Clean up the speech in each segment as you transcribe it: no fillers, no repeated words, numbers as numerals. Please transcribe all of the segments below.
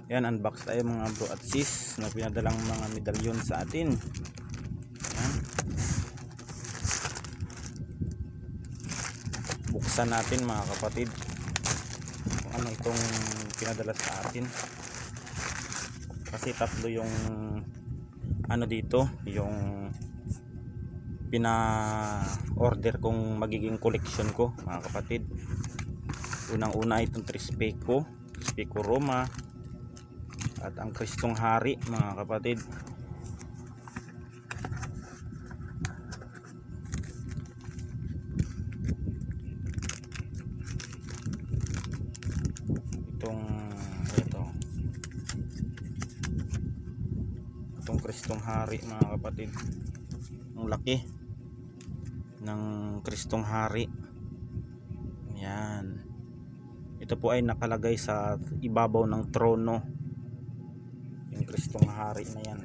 Yan, unbox tayo mga bro at sis na pinadalang mga medalyon sa atin. Yan. Buksan natin mga kapatid kung ano itong pinadala sa atin. Kasi tatlo yung ano dito, yung pina-order kong magiging collection ko mga kapatid. Unang-una itong Trispeko Roma at ang Kristong Hari mga kapatid. Itong Kristong Hari mga kapatid, ang laki ng Kristong Hari. Yan, ito po ay nakalagay sa ibabaw ng trono, yung Kristong Hari na yan.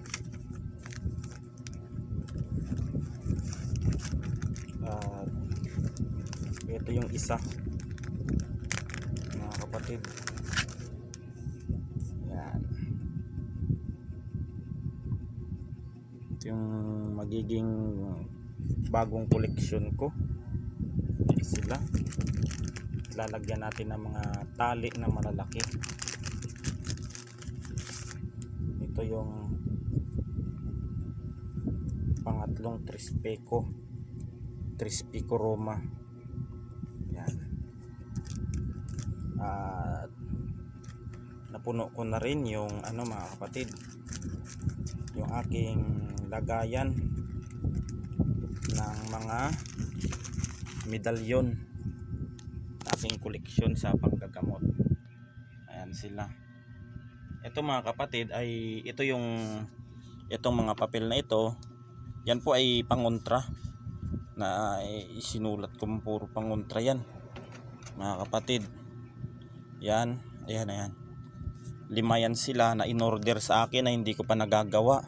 At ito yung isa mga kapatid. Yan, ito yung magiging bagong koleksyon ko. Yan sila, lalagyan natin ng mga tali na malalaki. Ito yung pangatlong Trispeko Roma. Yan. At napuno ko na rin yung ano mga kapatid, yung aking lagayan ng mga medalyon, aking koleksyon sa panggagamot. Ayan sila. Ito mga kapatid ay ito yung itong mga papel na ito, yan po ay pangontra na isinulat ko, puro pangontra yan mga kapatid. Yan, ayan. 5 yan sila na in-order sa akin na hindi ko pa nagagawa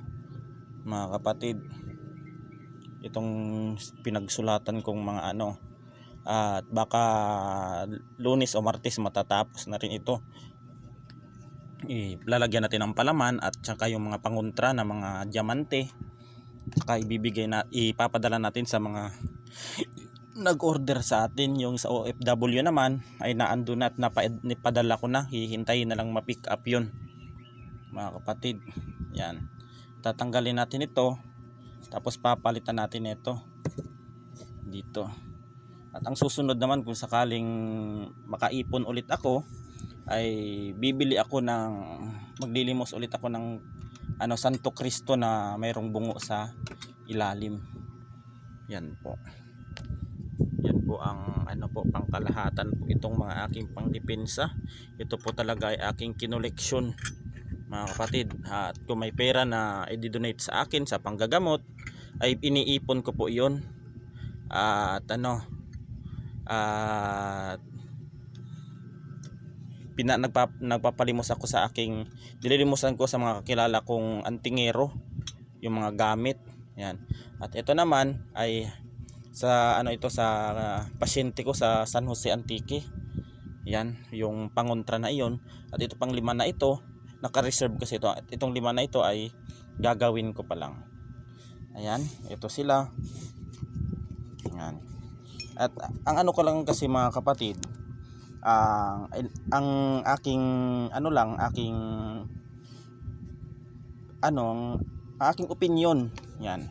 mga kapatid. Itong pinagsulatan kong mga ano, at baka Lunes o Martes matatapos na rin ito. Ilalagyan natin ng palaman at saka yung mga pangontra na mga diamante, saka ipapadala natin sa mga nag-order sa atin. Yung sa OFW naman ay naandun at napadala ko na, hihintayin na lang ma-pick up yun mga kapatid. Yan, tatanggalin natin ito, tapos papalitan natin ito dito. At ang susunod naman, kung sakaling makaipon ulit ako, ay bibili ako ng, maglilimos ulit ako ng ano, Santo Cristo na mayroong bungo sa ilalim. Yan po. Yan po ang ano po, pangkalahatan po itong mga aking pangdepensa. Ito po talaga ay aking kinoleksyon mga kapatid. At kung may pera na i-donate sa akin sa panggagamot, ay iniipon ko po iyon. At ano, nagpapalimos ako sa aking, dililimusan ko sa mga kakilala kong antingero yung mga gamit. Yan. At ito naman ay sa ano, ito sa pasyente ko sa San Jose Antique. Yan, yung pangontra na iyon. At ito pang 5 na ito, naka-reserve kasi ito. At itong 5 na ito ay gagawin ko pa lang. Ayan, ito sila. Yan. At ang ano ko lang kasi mga kapatid, ang aking ano lang, aking opinion yan.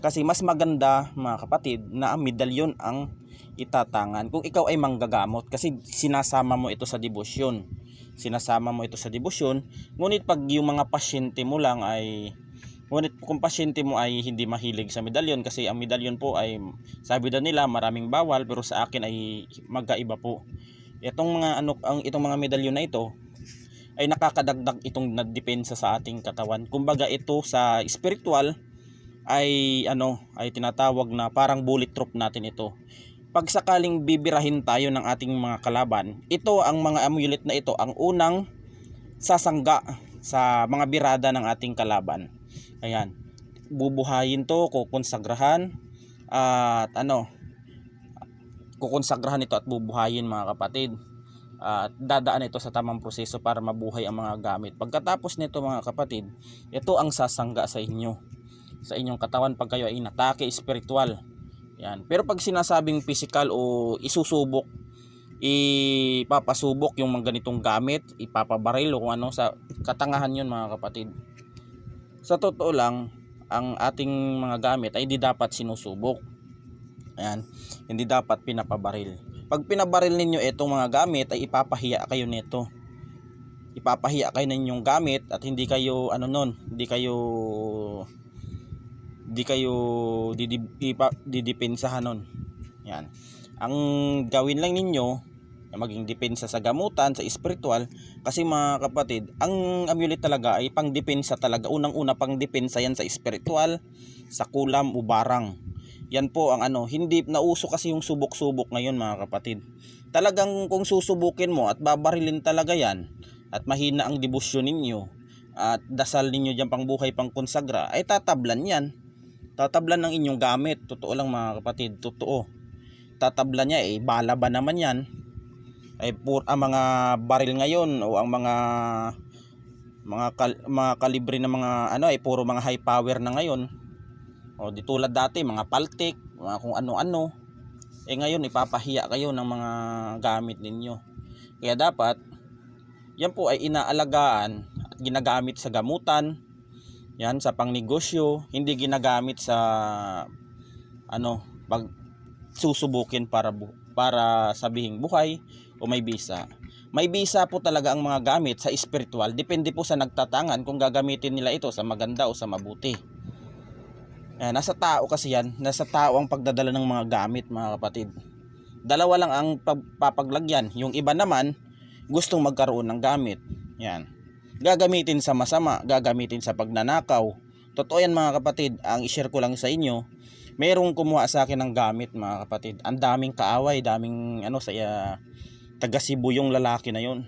Kasi mas maganda mga kapatid na ang medalyon ang itatangan kung ikaw ay manggagamot, kasi sinasama mo ito sa debosyon. Ngunit pag yung mga pasyente mo lang ay, ngunit kung pasyente mo ay hindi mahilig sa medalyon, kasi ang medalyon po ay, sabi daw nila, maraming bawal, pero sa akin ay magkaiba po. Itong mga medalyon na ito ay nakakadagdag itong depensa sa ating katawan. Kumbaga ito sa spiritual ay ay tinatawag na parang bulletproof natin ito. Pag sakaling bibirahin tayo ng ating mga kalaban, ito, ang mga amulet na ito ang unang sasangga sa mga birada ng ating kalaban. Ayan, bubuhayin to, kukonsagrahan at kukonsagrahan ito at bubuhayin mga kapatid. at dadaan ito sa tamang proseso para mabuhay ang mga gamit. Pagkatapos nito mga kapatid, ito ang sasangga sa inyo, sa inyong katawan pag kayo ay inatake spiritual. Yan. Pero pag sinasabing physical o isusubok, ipapasubok yung mga ganitong gamit, ipapabaril o kung ano, sa katangahan yun mga kapatid. Sa totoo lang, ang ating mga gamit ay hindi dapat sinusubok. Ayan, hindi dapat pinapabaril. Pag pinabaril ninyo itong mga gamit ay ipapahiya kayo nito. Ipapahiya kayo ninyong gamit at hindi kayo didepensahan nun. Yan. Ang gawin lang ninyo, maging depensa sa gamutan, sa spiritual, kasi mga kapatid, ang amulet talaga ay pangdepensa talaga. Unang-una pangdepensa yan sa spiritual, sa kulam o barang. Yan po ang hindi nauso kasi yung subok-subok ngayon mga kapatid. Talagang kung susubukin mo at babarilin talaga yan, at mahina ang debosyon ninyo, at dasal ninyo dyan pang buhay, pang konsagra, ay tatablan yan. Tatablan ng inyong gamit. Totoo lang mga kapatid, totoo. Tatablan niya, bala ba naman yan? Ang mga baril ngayon o ang mga kalibre na mga puro mga high power na ngayon. O di tulad dati mga paltik, mga kung ano-ano. Ngayon ipapahiya kayo ng mga gamit ninyo. Kaya dapat yan po ay inaalagaan at ginagamit sa gamutan, yan sa pangnegosyo, hindi ginagamit sa pag susubukin para sabihing buhay o may bisa. May bisa po talaga ang mga gamit sa spiritual. Depende po sa nagtatangan kung gagamitin nila ito sa maganda o sa mabuti. Nasa tao kasi yan. Nasa tao ang pagdadala ng mga gamit mga kapatid. Dalawa lang ang papaglagyan. Yung iba naman gustong magkaroon ng gamit. Yan. Gagamitin sa masama, gagamitin sa pagnanakaw. Totoo yan mga kapatid. Ang i-share ko lang sa inyo, mayroong kumuha sa akin ng gamit mga kapatid. Ang daming kaaway, daming taga Cebu yung lalaki na yun.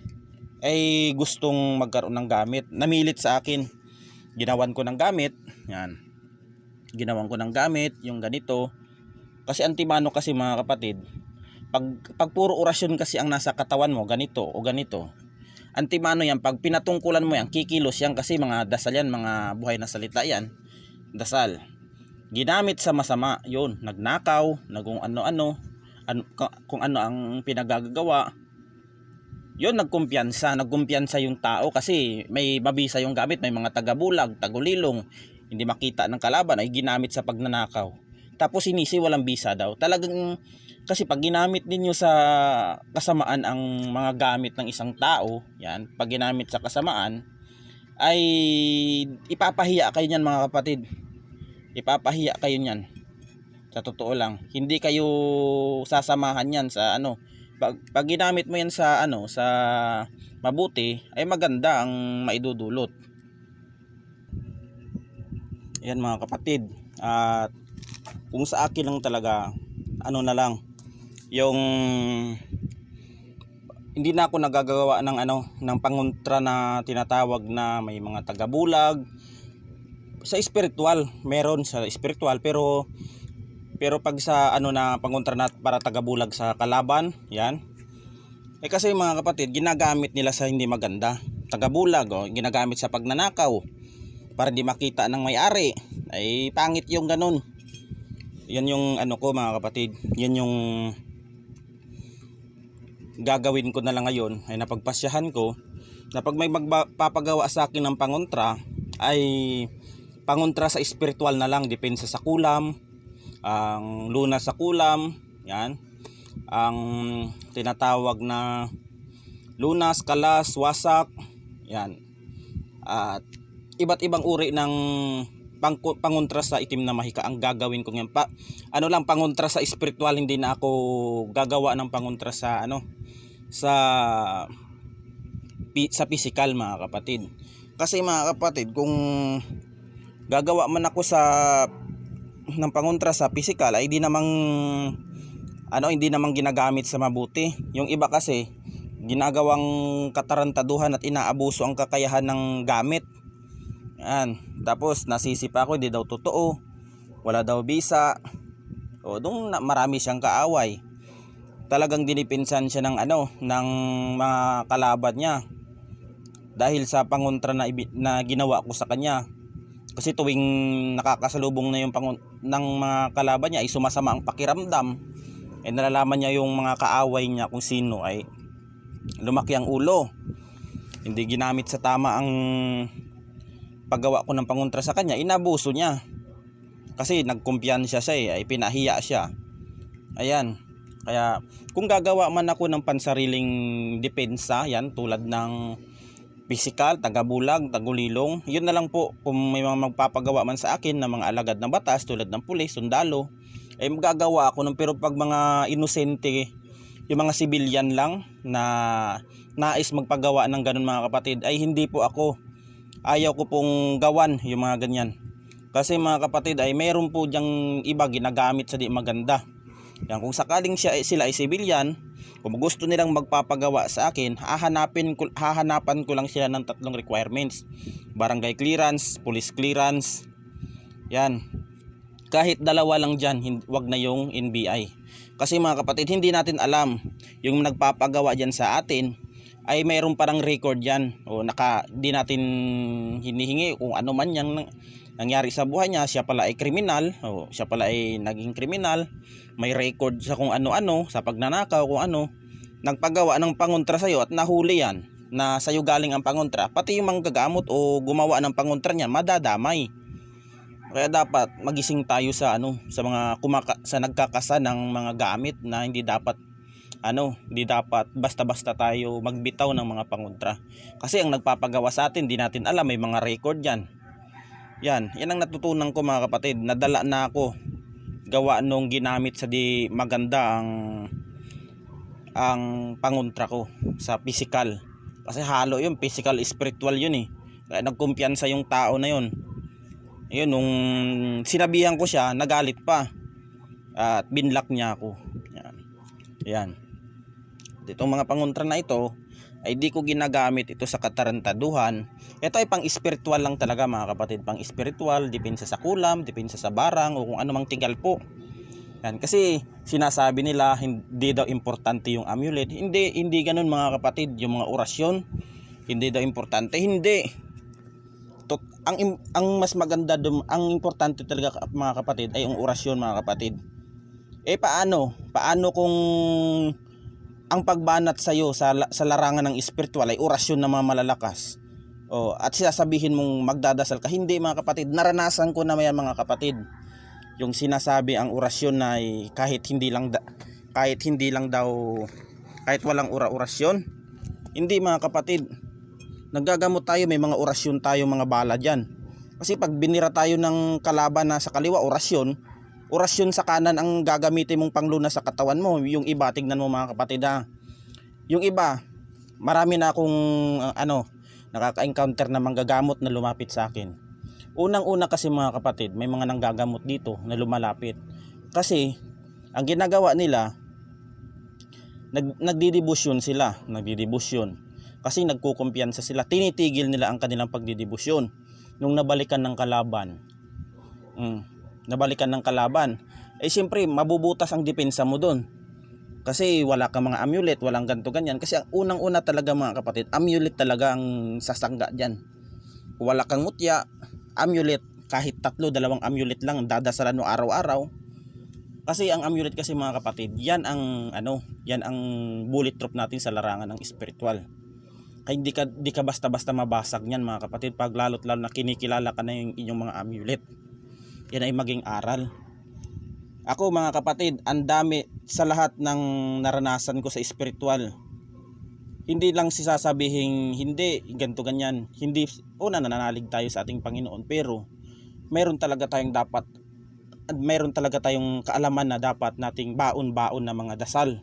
Gustong magkaroon ng gamit. Namilit sa akin. Ginawan ko ng gamit. Yan. Ginawan ko ng gamit, yung ganito. Kasi antimano kasi mga kapatid. Pag puro orasyon kasi ang nasa katawan mo, ganito o ganito. Antimano yan, pag pinatungkulan mo yan, kikilos yan kasi mga dasal yan, mga buhay na salita yan. Dasal. Ginamit sa masama, yun, nagnakaw, kung ano ang pinagagawa. Yun, nagkumpiyansa yung tao kasi may mabisa yung gamit, may mga tagabulag, tagulilong, hindi makita ng kalaban ay ginamit sa pagnanakaw. Tapos sinisi walang bisa daw. Talagang kasi pag ginamit ninyo sa kasamaan ang mga gamit ng isang tao, yan, pag ginamit sa kasamaan ay ipapahiya kayo niyan mga kapatid. Ipapahiya kayo niyan. Sa totoo lang, hindi kayo sasamahan yan sa pag ginamit mo yan sa sa mabuti ay maganda ang maidudulot. Yan mga kapatid. At kung sa akin lang talaga na lang yung hindi na ako nagagawa ng pangontra na tinatawag na may mga tagabulag sa spiritual. Meron sa spiritual pero pag sa na pangontra na para tagabulag sa kalaban, yan. Kasi mga kapatid, ginagamit nila sa hindi maganda. Tagabulag, ginagamit sa pagnanakaw para hindi makita ng may-ari. Ay pangit yung ganun. Yan yung ko mga kapatid. Yan yung gagawin ko na lang ngayon, ay napagpasyahan ko na pag may magpapagawa sa akin ng pangontra ay pangontra sa spiritual na lang, depensa sa kulam, ang lunas sa kulam, yan, ang tinatawag na lunas, kalas, wasak, yan, at iba't ibang uri ng pangontra sa itim na mahika ang gagawin ko ngayon. Pangontra sa spiritual, hindi na ako gagawa ng pangontra sa sa physical mga kapatid. Kasi mga kapatid, kung gagawa man ako ng pangontra sa physical ay hindi namang ginagamit sa mabuti. Yung iba kasi ginagawang katarantaduhan at inaabuso ang kakayahan ng gamit. Yan. Tapos nasisipa ako, hindi daw totoo, wala daw bisa, o marami siyang kaaway. talagang dinipinsan siya ng ng mga kalaban niya dahil sa pangontra na ginawa ko sa kanya. Kasi tuwing nakakasalubong na yung ng mga kalaban niya ay sumasama ang pakiramdam, ay nalalaman niya yung mga kaaway niya kung sino, ay lumaki ang ulo. Hindi ginamit sa tama ang paggawa ko ng pangontra sa kanya, inabuso niya. Kasi nagkumpiyansya siya ay pinahiya siya. Ayan. Kaya kung gagawa man ako ng pansariling depensa, yan tulad ng pisikal, tagabulag, tagulilong, yun na lang po. Kung may mga magpapagawa man sa akin ng mga alagad ng batas tulad ng pulis, sundalo, ay magagawa ako ng. Pero pag mga inosente, yung mga civilian lang na nais magpagawa ng ganun mga kapatid, ay hindi po ako. Ayaw ko pong gawan yung mga ganyan. Kasi mga kapatid ay meron po diyang iba ginagamit sa di maganda. Yan, kung sakaling sila ay civilian, kung gusto nilang magpapagawa sa akin, hahanapan ko lang sila ng 3 requirements. Barangay clearance, police clearance. Yan. Kahit 2 lang dyan, wag na yung NBI. Kasi mga kapatid, hindi natin alam yung nagpapagawa dyan sa atin ay mayroon parang record yan. O di natin hinihingi kung ano man yung nangyari sa buhay niya. Siya pala ay kriminal, o siya pala ay naging kriminal, may record sa kung ano-ano, sa pagnanakaw, kung ano, nagpagawa ng pangontra sa'yo at nahuli yan na sa'yo galing ang pangontra, pati yung manggagamot o gumawa ng pangontra niya madadamay. Kaya dapat magising tayo sa sa mga sa nagkakasa ng mga gamit na hindi dapat basta-basta tayo magbitaw ng mga pangontra. Kasi ang nagpapagawa sa atin, di natin alam, may mga record yan. Yan ang natutunan ko mga kapatid. Nadala na ako gawa nung ginamit sa di maganda ang pangontra ko sa physical. Kasi halo yun, physical, spiritual yun eh. Kaya nagkumpiyansa yung tao na yun. Ayun, nung sinabihan ko siya, nagalit pa. At binlock niya ako. Yan. Itong mga pangontra na ito ay di ko ginagamit ito sa katarantaduhan. Ito ay pang spiritual lang talaga mga kapatid. Pang spiritual, depensa sa kulam, depensa sa barang, o kung anumang tigal po. Yan. Kasi sinasabi nila hindi daw importante yung amulet. Hindi ganun mga kapatid. Yung mga orasyon, hindi daw importante. Hindi. Ang mas maganda doon, ang importante talaga mga kapatid ay yung orasyon mga kapatid. Paano kung ang pagbanat sa iyo sa larangan ng espiritual ay orasyon na mga malalakas, at sasabihin mong magdadasal ka? Hindi mga kapatid, naranasan ko na mga kapatid. Yung sinasabi ang orasyon na ay kahit walang orasyon, hindi mga kapatid. Naggagamot tayo, may mga orasyon tayo, mga bala dyan. Kasi pag binira tayo ng kalaban na sa kaliwa, orasyon sa kanan ang gagamitin mong panglunas sa katawan mo. Yung iba, tignan mo mga kapatid yung iba, marami na akong nakaka-encounter na manggagamot na lumapit sa akin. Unang-una kasi mga kapatid, may mga nanggagamot dito na lumalapit. Kasi ang ginagawa nila, nagdidibusyon sila. Kasi nagkukumpiyansa sila. Tinitigil nila ang kanilang pagdidibusyon. Nung nabalikan ng kalaban, siyempre mabubutas ang depensa mo doon. Kasi wala kang mga amulet, walang ganto ganyan. Kasi ang unang-una talaga mga kapatid, amulet talaga ang sasangga dyan. Wala kang mutya, amulet, kahit 2 amulet lang dadasalan mo araw-araw. Kasi ang amulet kasi mga kapatid, yan ang bulletproof natin sa larangan ng spiritual. Kaya di ka basta-basta mabasag niyan mga kapatid, pag lalo na kinikilala ka na yung inyong mga amulet. Yan ay maging aral. Ako mga kapatid, ang dami sa lahat ng naranasan ko sa spiritual. Hindi lang sasabihin hindi ganto ganyan. Hindi, nananalig tayo sa ating Panginoon, pero mayroon talaga tayong kaalaman na dapat nating baon-baon na mga dasal.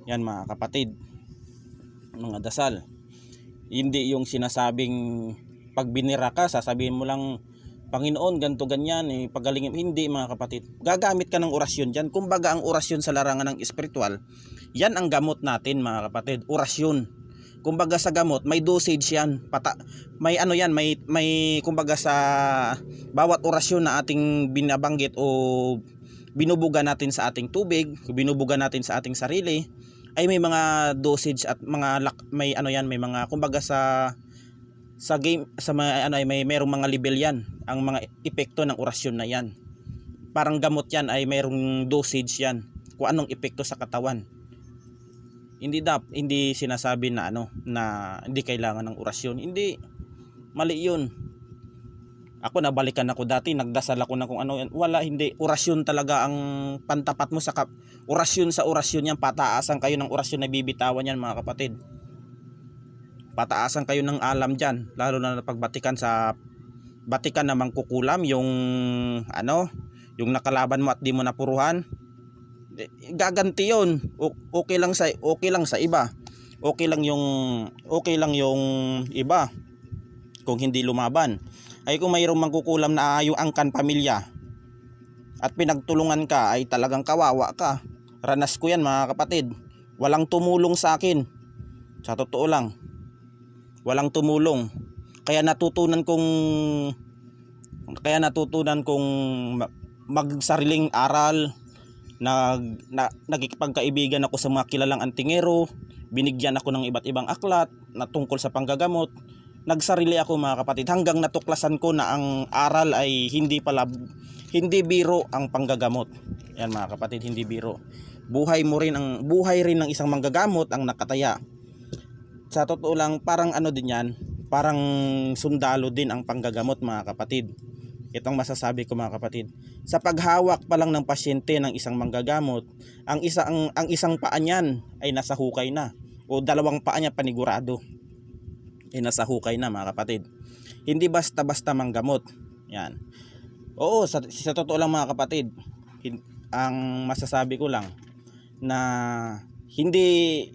Yan mga kapatid, mga dasal. Hindi yung sinasabing pag binira ka, sasabihin mo lang, Panginoon, ganto ganyan, pagalingin. Hindi mga kapatid. Gagamit ka ng orasyon dyan. Kumbaga ang orasyon sa larangan ng espiritual, yan ang gamot natin mga kapatid. Orasyon. Kumbaga sa gamot, may dosage yan. May kumbaga sa bawat orasyon na ating binabanggit o binubuga natin sa ating tubig, binubuga natin sa ating sarili, ay may mga dosage at mga may ano yan, may mga kumbaga sa game sa mga ano ay merong mga level yan, ang mga epekto ng orasyon na yan. Parang gamot yan, ay merong dosage yan kung anong epekto sa katawan. Hindi sinasabi na na hindi kailangan ng orasyon. Hindi, mali 'yun. Ako nabalikan ako dati, nagdasal ako na kung ano, wala, hindi. Orasyon talaga ang pantapat mo sa orasyon sa orasyon yan. Pataasan kayo ng orasyon na bibitawan yan, mga kapatid. Pataasan kayo ng alam diyan, lalo na pagbatikan sa batikan na mangkukulam yung yung nakalaban mo at di mo napuruhan. Gaganti yun. Okay lang sa iba. Okay lang yung iba kung hindi lumaban. Ay kung mayroong mangkukulam na yung angkan pamilya at pinagtulungan ka, ay talagang kawawa ka. Ranas ko yan, mga kapatid. Walang tumulong sa akin. Sa totoo lang, walang tumulong. Kaya natutunan kong magsariling aral. Nagkikipagkaibigan ako sa mga kilalang antingero, binigyan ako ng iba't ibang aklat na tungkol sa panggagamot. Nagsarili ako, mga kapatid, hanggang natuklasan ko na ang aral ay hindi biro ang panggagamot. Yan, mga kapatid, hindi biro. Buhay rin ng isang manggagamot ang nakataya. Sa totoo lang, parang din yan, parang sundalo din ang panggagamot, mga kapatid. Itong masasabi ko, mga kapatid. Sa paghawak pa lang ng pasyente ng isang manggagamot, ang isang paa niyan ay nasa hukay na, o dalawang paa niya panigurado ay nasa hukay na, mga kapatid. Hindi basta-basta manggamot. Yan. Oo, sa totoo lang, mga kapatid, ang masasabi ko lang na hindi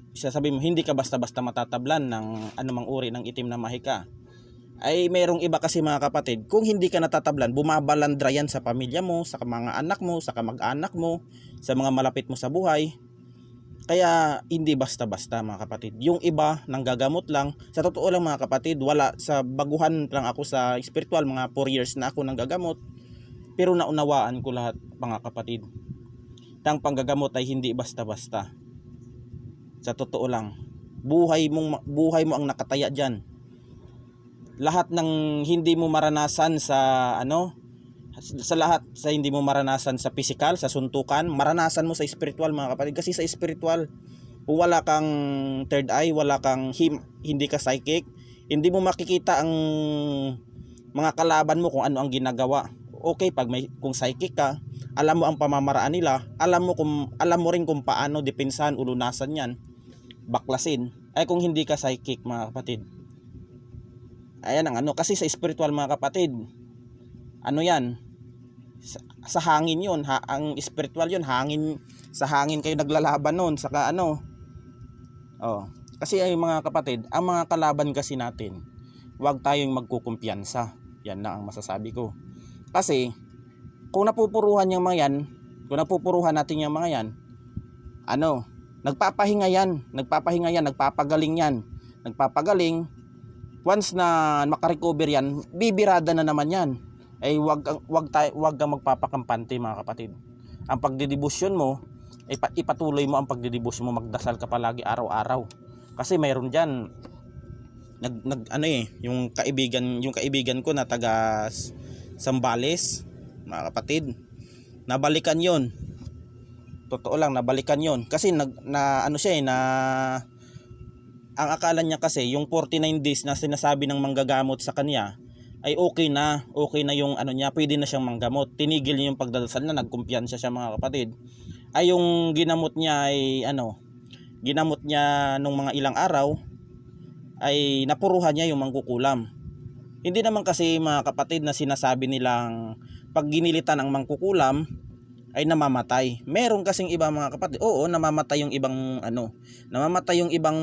ka basta-basta matatablan ng anumang uri ng itim na mahika. Ay merong iba kasi, mga kapatid, kung hindi ka natatablan, bumabalandra yan sa pamilya mo, sa mga anak mo, sa kamag-anak mo, sa mga malapit mo sa buhay. Kaya hindi basta-basta, mga kapatid. Yung iba nanggagamot lang. Sa totoo lang, mga kapatid, wala, sa baguhan lang ako sa spiritual, mga 4 years na ako nanggagamot. Pero naunawaan ko lahat, mga kapatid. Ang panggagamot ay hindi basta-basta. Sa totoo lang, buhay mo ang nakataya diyan. Lahat ng hindi mo maranasan sa hindi mo maranasan sa physical, sa suntukan, maranasan mo sa spiritual, mga kapatid. Kasi sa spiritual, kung wala kang third eye, hindi ka psychic, hindi mo makikita ang mga kalaban mo kung ano ang ginagawa. Okay, kung psychic ka, alam mo ang pamamaraan nila, alam mo rin kung paano depensahan, ulunasan yan, baklasin. Ay kung hindi ka psychic, mga kapatid, ayan ang kasi sa spiritual, mga kapatid, yan, sa hangin yun, ang spiritual yun, sa hangin kayo naglalaban nun, saka kasi ay, mga kapatid, ang mga kalaban kasi natin, huwag tayong magkukumpiyansa. Yan lang ang masasabi ko. Kasi kung napupuruhan natin yung mga yan, nagpapahinga yan, nagpapagaling. Once na makarecover yan, bibirada na naman yan. Ay wag kang magpapakampante, mga kapatid. Ang pagdedebosyon mo, ay ipatuloy mo ang pagdedebosyon mo, magdasal ka palagi araw-araw. Kasi mayroon diyan yung kaibigan ko na taga Sambales, mga kapatid, nabalikan yon. Totoo lang, nabalikan yon. Kasi ang akala niya kasi yung 49 days na sinasabi ng manggagamot sa kanya ay okay na yung niya, pwede na siyang manggamot. Tinigil niya yung pagdadasal na, nagkumpiyansa siya, mga kapatid. Ay yung ginamot niya ay ginamot niya nung mga ilang araw, ay napuruhan niya yung mangkukulam. Hindi naman kasi, mga kapatid, na sinasabi nilang pag ginilitan ang mangkukulam ay namamatay. Meron kasing iba, mga kapatid, oo, namamatay yung ibang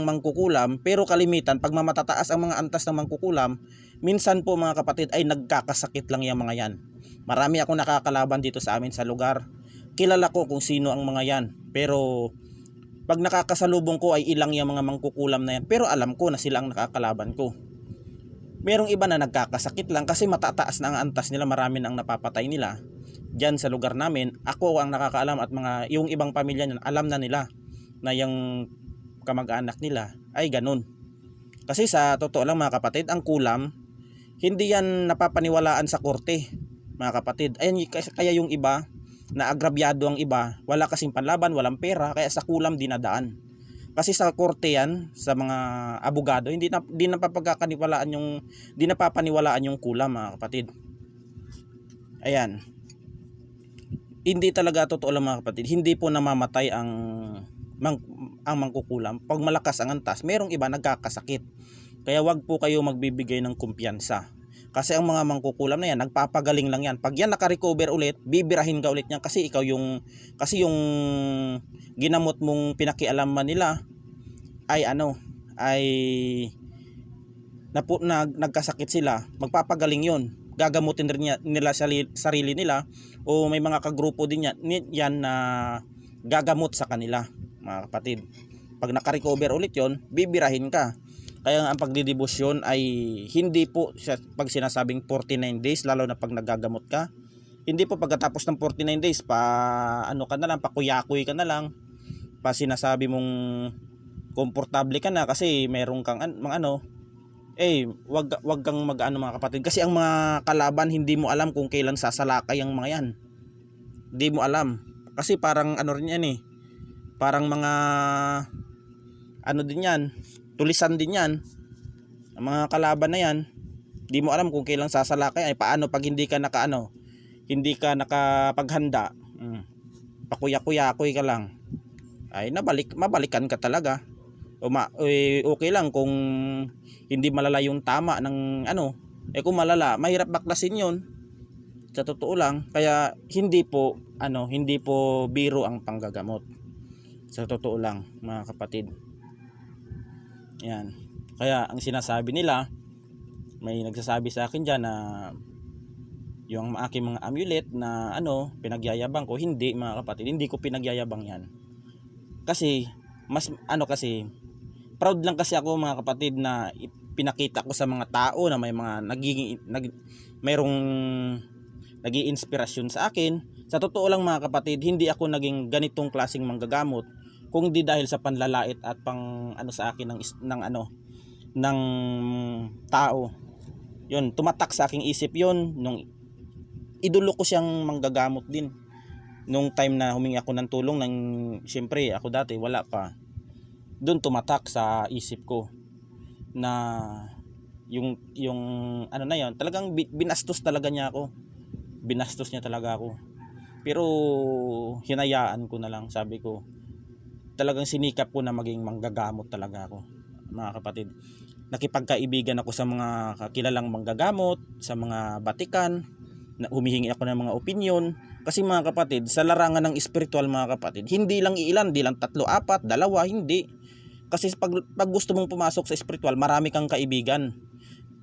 mangkukulam, pero kalimitan pag mamatataas ang mga antas ng mangkukulam, minsan po, mga kapatid, ay nagkakasakit lang yung mga yan. Marami akong nakakalaban dito sa amin sa lugar. Kilala ko kung sino ang mga yan, pero pag nakakasalubong ko ay ilang yung mga mangkukulam na yan, pero alam ko na sila ang nakakalaban ko. Merong iba na nagkakasakit lang kasi matataas na ang antas nila, marami na ang napapatay nila. Diyan sa lugar namin, ako ang nakakaalam at yung ibang pamilya niyan, alam na nila na yung kamag-anak nila ay ganun. Kasi sa totoo lang mga kapatid, ang kulam, hindi yan napapaniwalaan sa korte mga kapatid. Ayan, kaya yung iba, na agrabyado ang iba, wala kasing panlaban, walang pera, kaya sa kulam dinadaan. Kasi sa korte yan, sa mga abogado, hindi napapaniwalaan yung kulam mga kapatid. Ayan. Hindi talaga totoo lang mga kapatid, hindi po namamatay ang mangkukulam. Pag malakas ang antas, merong iba nagkakasakit. Kaya wag po kayo magbibigay ng kumpiyansa. Kasi ang mga mangkukulam na yan, nagpapagaling lang yan. Pag yan naka-recover ulit, bibirahin ka ulit yan kasi yung ginamot mong pinakialaman nila ay nagkasakit sila, magpapagaling yon. Gagamutin rin nila sarili nila, o may mga kagrupo din yan na gagamot sa kanila mga kapatid. Pag naka-recover ulit yon, bibirahin ka. Kaya ang pagdidibusyon ay hindi po pag sinasabing 49 days, lalo na pag nagagamot ka. Hindi po pagkatapos ng 49 days ka na lang, pakuyakoy ka na lang, sinasabi mong komportable ka na kasi meron kang wag kang mga kapatid, kasi ang mga kalaban hindi mo alam kung kailan sasalakay ang mga yan. Hindi mo alam kasi parang rin yan parang mga din yan, tulisan din yan. Ang mga kalaban na yan, di mo alam kung kailan sasalakay. Ay paano pag hindi ka nakapaghanda, pakuya-kuyakoy ka lang, ay mabalikan ka talaga. Okay lang kung hindi malala yung tama ng kung malala, mahirap baklasin yon sa totoo lang. Kaya hindi po biro ang panggagamot sa totoo lang mga kapatid. Yan. Kaya ang sinasabi nila, may nagsasabi sa akin diyan na yung aking mga amulet na pinagyayabang ko. Hindi mga kapatid, hindi ko pinagyayabang yan. Kasi kasi proud lang kasi ako mga kapatid na pinakita ko sa mga tao na may mga mayroong nag-iinspirasyon sa akin. Sa totoo lang mga kapatid, hindi ako naging ganitong klaseng manggagamot kung di dahil sa panlalait at sa akin ng tao. Yun, tumatak sa aking isip yun nung idolo ko siyang manggagamot din. Nung time na humingi ako ng tulong siyempre ako dati wala pa. Doon tumatak sa isip ko na yung na yun, talagang binastos talaga niya ako. Binastos niya talaga ako. Pero hinayaan ko na lang, sabi ko. Talagang sinikap ko na maging manggagamot talaga ako mga kapatid. Nakipagkaibigan ako sa mga kilalang manggagamot, sa mga batikan, na humihingi ako ng mga opinion. Kasi mga kapatid, sa larangan ng spiritual mga kapatid, hindi lang ilan, hindi lang 3, 4, 2, hindi. Kasi pag gusto mong pumasok sa spiritual, marami kang kaibigan.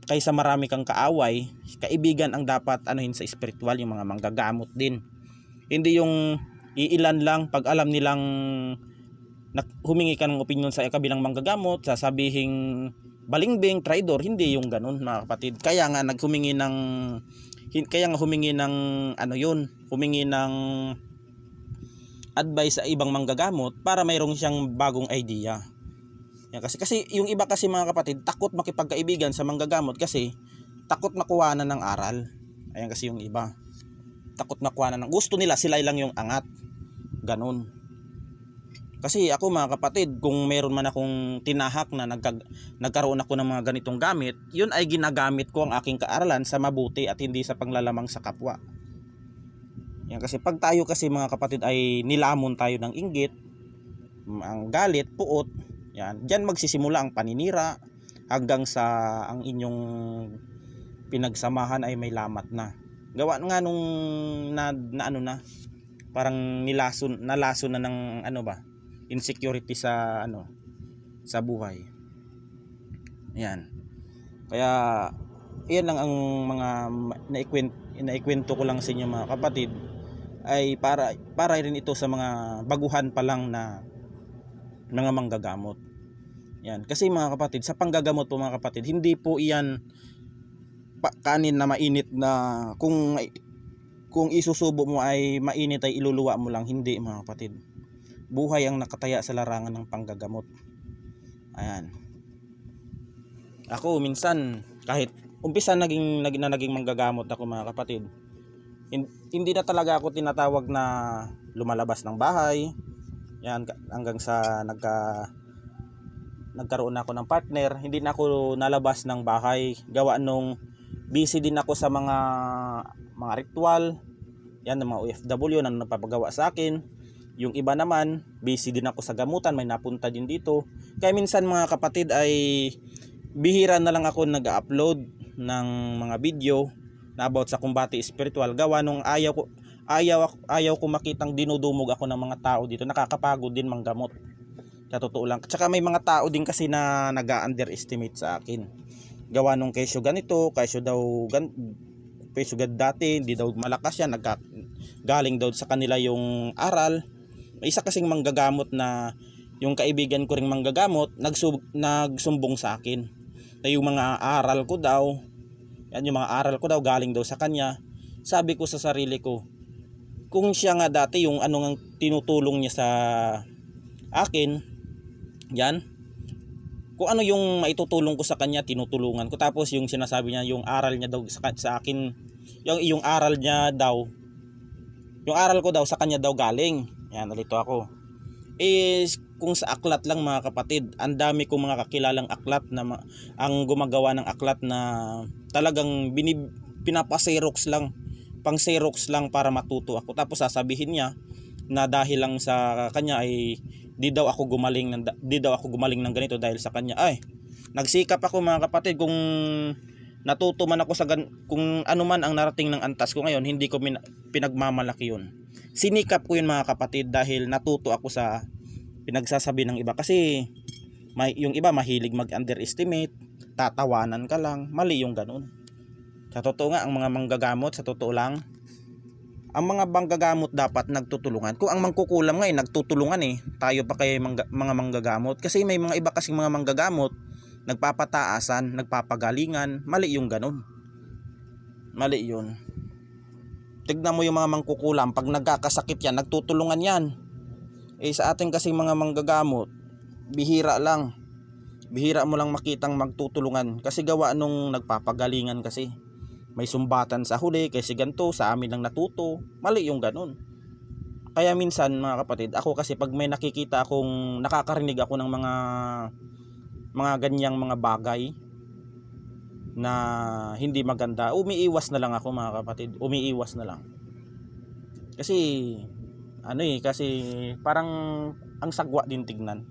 Kaysa marami kang kaaway, kaibigan ang dapat sa spiritual, yung mga manggagamot din. Hindi yung iilan lang, pag alam nilang humingi ka ng opinion sa kabilang manggagamot, sasabihing balingbing, traidor. Hindi yung ganun mga kapatid. Kaya nga humingi ng humingi ng advice sa ibang manggagamot para mayroong siyang bagong idea. Yan, kasi yung iba kasi mga kapatid, takot makipagkaibigan sa manggagamot kasi takot makuhanan ng aral. Ayan kasi yung iba. Takot makuhanan gusto nila sila lang yung angat. Ganun. Kasi ako mga kapatid, kung meron man akong tinahak na nagkaroon ako ng mga ganitong gamit, yun ay ginagamit ko ang aking kaaralan sa mabuti at hindi sa panglalamang sa kapwa. Yan, kasi pag tayo kasi mga kapatid ay nilamon tayo ng inggit, ang galit, puot, yan, diyan magsisimula ang paninira hanggang sa ang inyong pinagsamahan ay may lamat na. Gawa nga nung parang nalason na ng insecurity sa sa buhay. Ayan. Kaya iyan lang ang mga naikwento ko lang sa inyo mga kapatid, ay para rin ito sa mga baguhan pa lang na mga manggagamot. Yan. Kasi mga kapatid, sa panggagamot po mga kapatid, hindi po iyan kanin na mainit na kung isusubo mo ay mainit ay iluluwa mo lang. Hindi mga kapatid. Buhay ang nakataya sa larangan ng panggagamot. Ayan. Ako minsan kahit umpisa naging manggagamot ako mga kapatid. Hindi na talaga ako tinatawag na lumalabas ng bahay. Yan hanggang sa nagkaroon ako ng partner, hindi na ako nalabas ng bahay. Gawa nung busy din ako sa mga ritual. Yan ng mga OFW na nagpapagawa sa akin. Yung iba naman, busy din ako sa gamutan, may napunta din dito. Kaya minsan mga kapatid ay bihira na lang ako nag-upload ng mga video na about sa kumbati spiritual. Gawa nung ayaw ko makitang dinudumog ako ng mga tao dito. Nakakapagod din manggamot. Sa totoo lang. Tsaka may mga tao din kasi na nag-underestimate sa akin. Gawa nung kesyo ganito, kesyo dati, hindi daw malakas yan, galing daw sa kanila yung aral. May isa kasing manggagamot na yung kaibigan ko ring manggagamot, nagsumbong sa akin. Na yung mga aral ko daw, galing daw sa kanya. Sabi ko sa sarili ko, kung siya nga dati yung anong tinutulong niya sa akin, yan, kung ano yung maitutulong ko sa kanya, tinutulungan ko. Tapos yung sinasabi niya, yung aral niya daw sa akin, yung aral niya daw, yung aral ko daw sa kanya daw galing. Yan, nalito ako. Kung sa aklat lang mga kapatid, ang dami kong mga kakilalang aklat na ang gumagawa ng aklat na talagang pinapaserox lang, pang xerox lang para matuto ako. Tapos sasabihin niya na dahil lang sa kanya ay di daw ako gumaling ng ganito dahil sa kanya. Ay, nagsikap ako mga kapatid. Kung natuto man ako kung ano man ang narating ng antas ko ngayon, hindi ko pinagmamalaki yun. Sinikap ko yun mga kapatid dahil natuto ako sa pinagsasabi ng iba. Kasi yung iba mahilig mag-underestimate, tatawanan ka lang, mali yung ganun. Sa totoo nga, ang mga manggagamot, sa totoo lang, ang mga manggagamot dapat nagtutulungan. Kung ang mangkukulam nga nagtutulungan tayo pa kaya mga manggagamot. Kasi may mga iba kasing mga manggagamot, nagpapataasan, nagpapagalingan, mali yung ganun. Mali yun. Tignan mo yung mga mangkukulam, pag nagkakasakit yan, nagtutulungan yan. Sa ating kasing mga manggagamot, bihira lang. Bihira mo lang makitang magtutulungan. Kasi gawa nung nagpapagalingan kasi. May sumbatan sa huli kasi ganito, sa amin lang natuto. Mali yung ganun. Kaya minsan mga kapatid, ako kasi pag may nakikita akong nakakarinig ako ng mga ganyang mga bagay na hindi maganda, umiiwas na lang ako mga kapatid. Umiiwas na lang. Kasi kasi parang ang sagwa din tignan.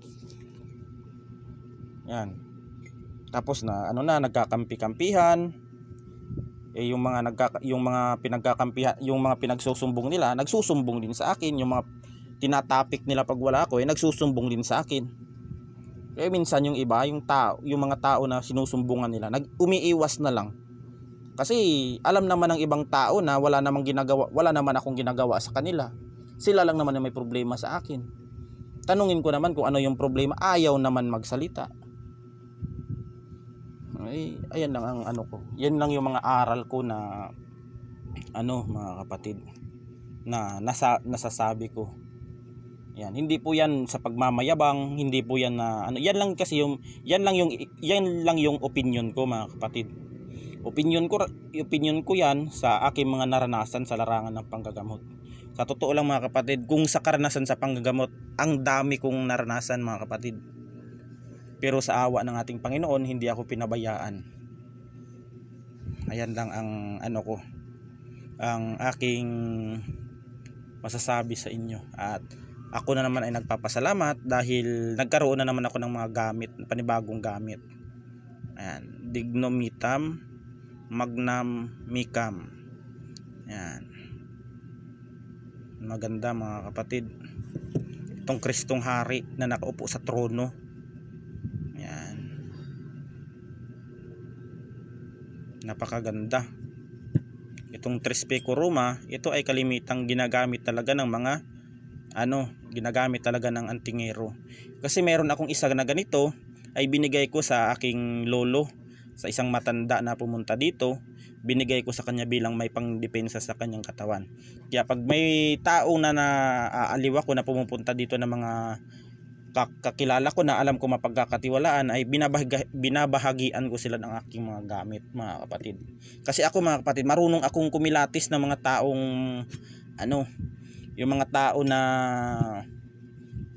Yan. Tapos nagkakampi-kampihan. Yung mga pinagkakampihan, yung mga pinagsusumbong nila, nagsusumbong din sa akin. Yung mga tinatapik nila pag wala ako, nagsusumbong din sa akin. Kaya minsan yung iba, yung mga tao na sinusumbungan nila, umiiwas na lang. Kasi alam naman ng ibang tao na wala naman akong ginagawa sa kanila. Sila lang naman yung may problema sa akin. Tanungin ko naman kung ano yung problema, ayaw naman magsalita. Ayan lang ang ko. Yan lang yung mga aral ko na mga kapatid na nasasabi ko. Yan, hindi po yan sa pagmamayabang, hindi po yan na yan lang yung opinion ko mga kapatid. Opinion ko yan sa aking mga naranasan sa larangan ng panggagamot. Sa totoo lang mga kapatid, kung sa karanasan sa panggagamot, ang dami kong naranasan mga kapatid. Pero sa awa ng ating Panginoon, hindi ako pinabayaan. Ayan lang ang ang aking masasabi sa inyo. At ako na naman ay nagpapasalamat dahil nagkaroon na naman ako ng mga panibagong gamit. Ayan, Dignomitam Magnam Micam. Ayan. Maganda mga kapatid. Itong Kristong Hari na nakaupo sa trono. Ayan. Napakaganda. Itong Trispe Coroma, ito ay kalimitang ginagamit talaga ng mga ginagamit talaga ng antingero. Kasi meron akong isa na ganito ay binigay ko sa aking lolo, sa isang matanda na pumunta dito. binigay ko sa kanya bilang may pangdepensa sa kanyang katawan. Kaya pag may tao na naaaliw ako na pumupunta dito ng mga kakilala ko na alam ko mapagkakatiwalaan, ay binabahagian ko sila ng aking mga gamit, mga kapatid. Kasi ako, mga kapatid, marunong akong kumilatis ng mga taong yung mga tao na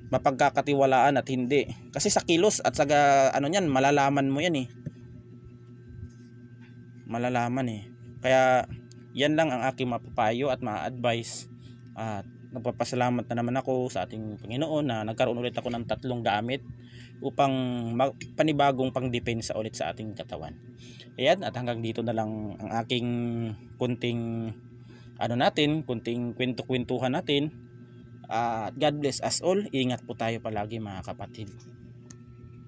mapagkakatiwalaan at hindi. Kasi sa kilos at sa niyan, malalaman mo yan eh. Malalaman eh. Kaya yan lang ang aking mapapayo at ma-advise. At nagpapasalamat na naman ako sa ating Panginoon na nagkaroon ulit ako ng 3 gamit upang panibagong pangdepensa ulit sa ating katawan. Ayan, at hanggang dito na lang ang aking kunting kunting kwento-kwentuhan natin. God bless us all. Ingat po tayo palagi, mga kapatid.